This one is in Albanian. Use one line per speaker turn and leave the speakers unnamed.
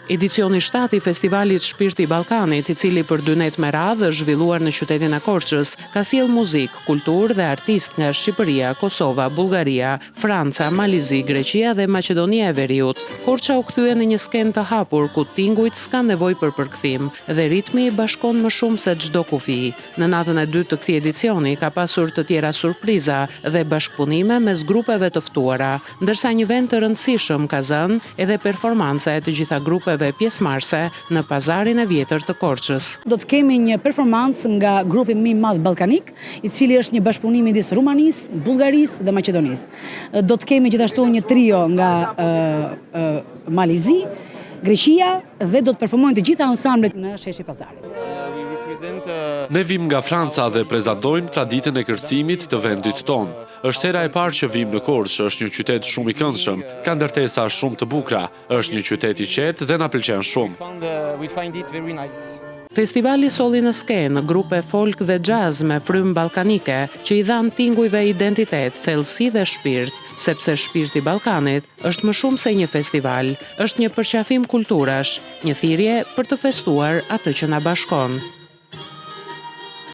Edicioni 7 i festivalit Shpirti i Ballkanit, i cili për 2 net me radhë është zhvilluar në qytetin e Korçës, ka sjell muzikë, kulturë dhe artistë nga Shqipëria, Kosova, Bullgaria, Franca, Malizi, Greqia dhe Maqedonia e Veriut. Korça u kthye në një skenë të hapur ku tingujt s'kan nevojë për përkthim dhe ritmi i bashkon më shumë se çdo kufi. Në natën e dytë të këtij edicioni ka pasur të tjera surpriza dhe bashkëpunime mes grupeve të ftuara, ndërsa një vend të rëndësishëm ka zënë edhe performanca e të gjitha grupeve pjesëmarrëse në pazarin e vjetër të Korçës.
Do të kemi një performancë nga grupi më i madh ballkanik, i cili është një bashkëpunim midis Rumanisë, Bullgarisë dhe Maqedonisë. Do të kemi gjithashtu një trio nga Malizi, Greqia dhe do të performojnë të gjitha ansamblet në sheshi pazarit.
Ne vim nga Franca dhe prezantojmë traditën e kërcimit të vendit tonë. Është hera e parë që vim në Korçë, është një qytet shumë i këndshëm, ka ndërtesa shumë të bukura, është një qytet i qetë dhe na pëlqen shumë.
Festivali solli në skenë grupe folk dhe jazz me frymë ballkanike që i dhan tingujve identitet, thellësi dhe shpirt, sepse Shpirti i Ballkanit është më shumë se një festival, është një përqafim kulturash, një thirrje për të festuar atë që na bashkon.